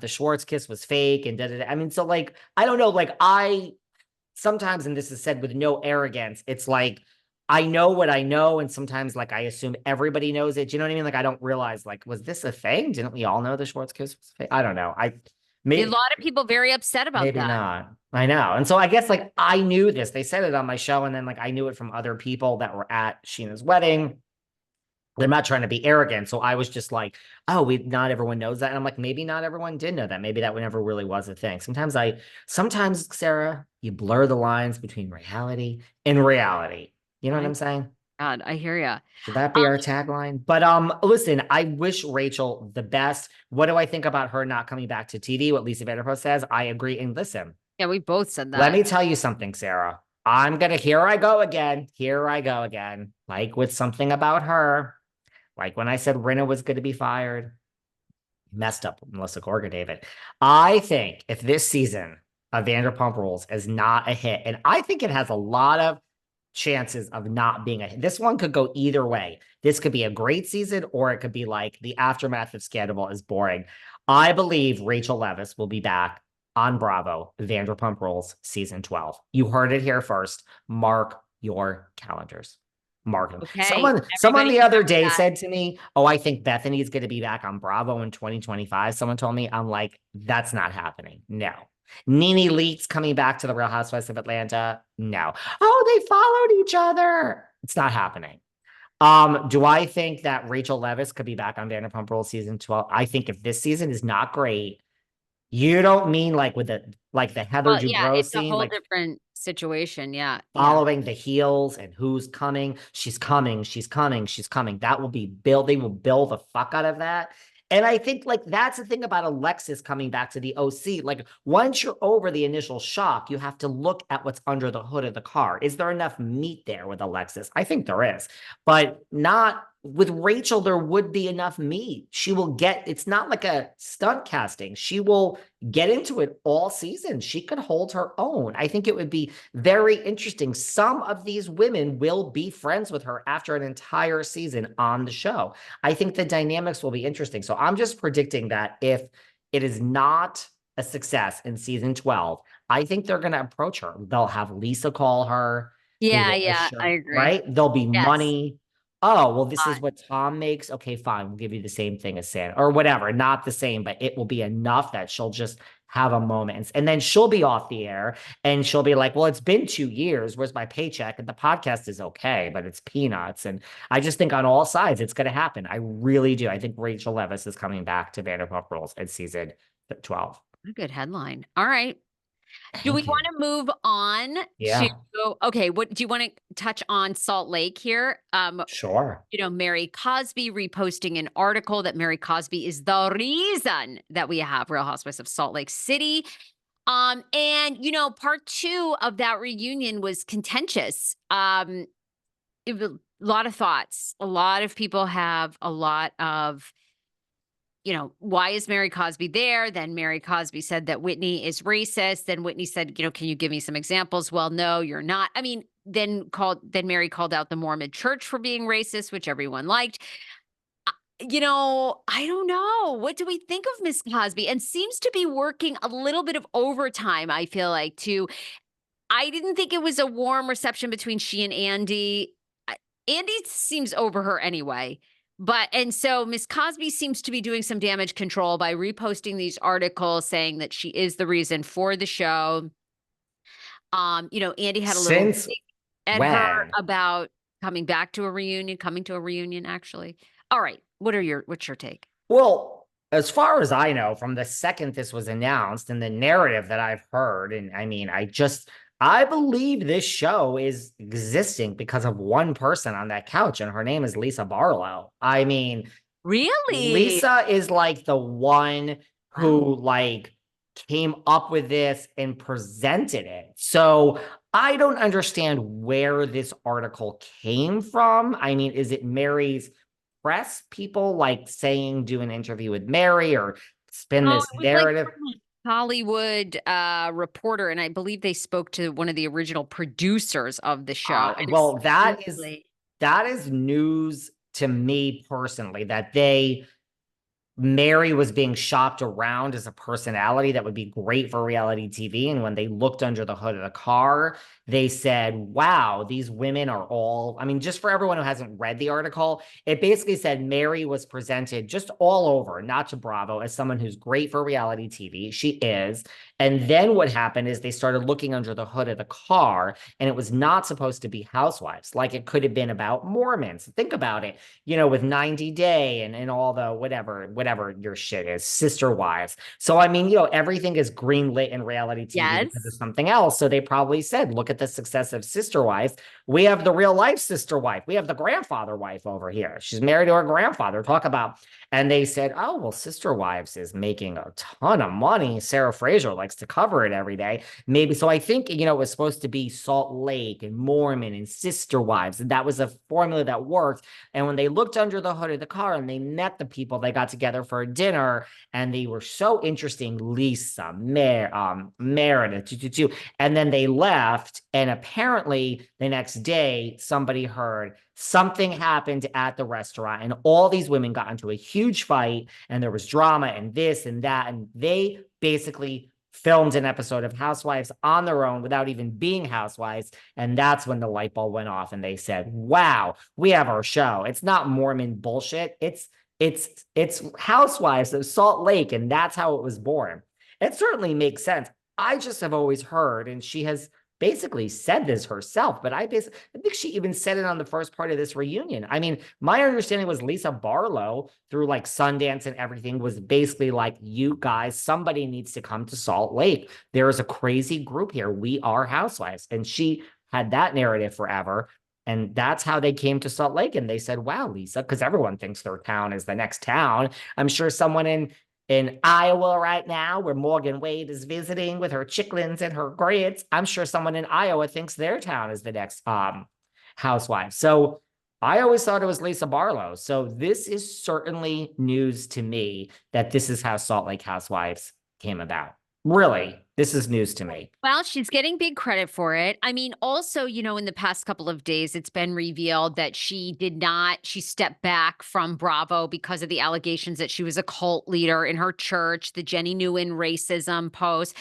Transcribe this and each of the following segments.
the Schwartz kiss was fake and da da da. I mean, so like, I don't know, like I sometimes, and this is said with no arrogance, it's like I know what I know, and sometimes like I assume everybody knows it. Do you know what I mean? Like I don't realize like was this a thing? Didn't we all know the Schwartz kiss was fake? I don't know. A May, lot of people very upset about maybe that. not. I know. And so I guess like I knew this. They said it on my show, and then like I knew it from other people that were at Sheena's wedding. I'm not trying to be arrogant. So I was just like, oh, we not everyone knows that. And I'm like, maybe not everyone did know that. Maybe that never really was a thing. Sometimes, Sarah, you blur the lines between reality and reality. You know what My I'm saying? God, I hear ya. Should that be our tagline? But listen, I wish Rachel the best. What do I think about her not coming back to TV? What Lisa Vanderpump says, I agree. And listen, Yeah, we both said let that. me tell you something, Sarah. Here I go again. Here I go again. Like with something about her. Like when I said Rinna was going to be fired, messed up Melissa Gorga, David. I think if this season of Vanderpump Rules is not a hit, and I think it has a lot of chances of not being a hit. This one could go either way. This could be a great season, or it could be like the aftermath of Scandal is boring. I believe Rachel Leviss will be back on Bravo, Vanderpump Rules season 12. You heard it here first. Mark your calendars. Mark. Okay, Someone everybody the other remember day that. said to me, "Oh, I think Bethenny is going to be back on Bravo in 2025." Someone told me, I'm like, that's not happening. No. Nene Leakes coming back to the Real Housewives of Atlanta. No. Oh, they followed each other. It's not happening. Do I think that Rachel Leviss could be back on Vanderpump Rules season 12? I think if this season is not great, you don't mean like with the Heather Well, yeah, Dubrow it's a scene, whole like different situation. Yeah, yeah. following the heels and who's coming. She's coming. She's coming. She's coming. That will be built. They will build the fuck out of that. And I think like that's the thing about Alexis coming back to the OC. Like once you're over the initial shock, you have to look at what's under the hood of the car. Is there enough meat there with Alexis? I think there is, but not with Rachel. There would be enough meat. She will get, it's not like a stunt casting. She will get into it all season. She could hold her own. I think it would be very interesting. Some of these women will be friends with her after an entire season on the show. I think the dynamics will be interesting. So I'm just predicting that if it is not a success in season 12, I think they're going to approach her. They'll have Lisa call her. They Yeah, will yeah, I assure, agree. right? There'll be Yes. money. Oh, well, this is what Tom makes. Okay, fine. We'll give you the same thing as Santa or whatever. Not the same, but it will be enough that she'll just have a moment. And then she'll be off the air and she'll be like, well, it's been 2 years. Where's my paycheck? And the podcast is okay, but it's peanuts. And I just think on all sides, it's going to happen. I really do. I think Rachel Leviss is coming back to Vanderpump Rules in season 12. A good headline. All right. Do we Thank want you. to move on to, Yeah, okay, what do you want to touch on Salt Lake here? sure. Mary Cosby reposting an article that Mary Cosby is the reason that we have Real Housewives of Salt Lake City. And part two of that reunion was contentious. A lot of thoughts. A lot of people have a lot of, why is Mary Cosby there? Then Mary Cosby said that Whitney is racist. Then Whitney said, can you give me some examples? Well, no, you're not. I mean, then Mary called out the Mormon church for being racist, which everyone liked. I don't know. What do we think of Miss Cosby? And seems to be working a little bit of overtime, I feel like, too. I didn't think it was a warm reception between she and Andy. Andy seems over her anyway. And so Miss Cosby seems to be doing some damage control by reposting these articles saying that she is the reason for the show. Andy had a little Since dig at her when? about coming to a reunion, actually. All right. What's your take? Well, as far as I know, from the second this was announced and the narrative that I've heard, and I mean, I believe this show is existing because of one person on that couch, and her name is Lisa Barlow. I mean, Really? Lisa is like the one Wow. who like came up with this and presented it. So I don't understand where this article came from. I mean, is it Mary's press people like saying do an interview with Mary or spin Oh, this it was like narrative? from a Hollywood reporter, and I believe they spoke to one of the original producers of the show. And Well, essentially, that is news to me personally that they Mary was being shopped around as a personality that would be great for reality TV. And when they looked under the hood of the car, they said, wow, these women are all, I mean, just for everyone who hasn't read the article, it basically said Mary was presented just all over, not to Bravo, as someone who's great for reality TV. She is. And then what happened is they started looking under the hood of the car, and it was not supposed to be Housewives. Like it could have been about Mormons. Think about it, with 90 Day and all the whatever your shit is, Sister Wives. So, I mean, everything is greenlit in reality TV because of Yes. something else. So they probably said, look at the success of Sister Wives. We have the real life sister wife. We have the grandfather wife over here. She's married to her grandfather. Talk about. And they said, oh, well, Sister Wives is making a ton of money. Sarah Fraser likes to cover it every day. Maybe. So I think, it was supposed to be Salt Lake and Mormon and Sister Wives. And that was a formula that worked. And when they looked under the hood of the car and they met the people, they got together for a dinner and they were so interesting. Lisa, Meredith, and then they left. And apparently the next day, somebody heard something happened at the restaurant and all these women got into a huge fight and there was drama and this and that. And they basically filmed an episode of Housewives on their own without even being Housewives. And that's when the light bulb went off and they said, wow, we have our show. It's not Mormon bullshit. It's Housewives of Salt Lake. And that's how it was born. It certainly makes sense. I just have always heard, and she has basically said this herself, but I think she even said it on the first part of this reunion. I mean, my understanding was Lisa Barlow through like Sundance and everything was basically like, you guys, somebody needs to come to Salt Lake. There is a crazy group here. We are Housewives. And she had that narrative forever. And that's how they came to Salt Lake. And they said, wow, Lisa, because everyone thinks their town is the next town. I'm sure someone in Iowa right now, where Morgan Wade is visiting with her chicklins and her grits, I'm sure someone in Iowa thinks their town is the next housewife. So I always thought it was Lisa Barlow. So this is certainly news to me that this is how Salt Lake Housewives came about. Really, this is news to me. Well, she's getting big credit for it. I mean, also, in the past couple of days, it's been revealed that she stepped back from Bravo because of the allegations that she was a cult leader in her church, the Jenny Nguyen racism post.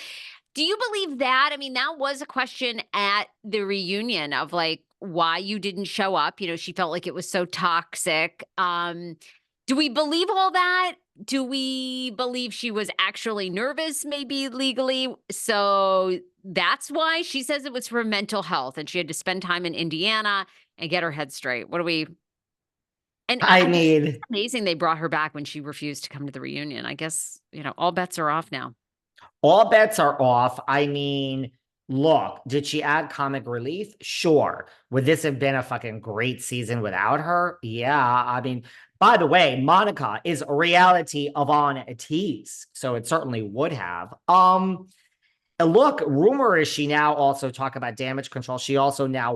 Do you believe that? I mean, that was a question at the reunion of like why you didn't show up. She felt like it was so toxic. Do we believe all that? Do we believe she was actually nervous, maybe legally? So that's why she says it was for mental health and she had to spend time in Indiana and get her head straight. What do we? And I I mean, it's amazing they brought her back when she refused to come to the reunion. I guess, all bets are off now. all bets are off. I mean, look, did she add comic relief? Sure. Would this have been a fucking great season without her? Yeah. I mean, by the way, Monica is a reality of on a tease, so it certainly would have. Look, rumor is she now also talk about damage control. She also now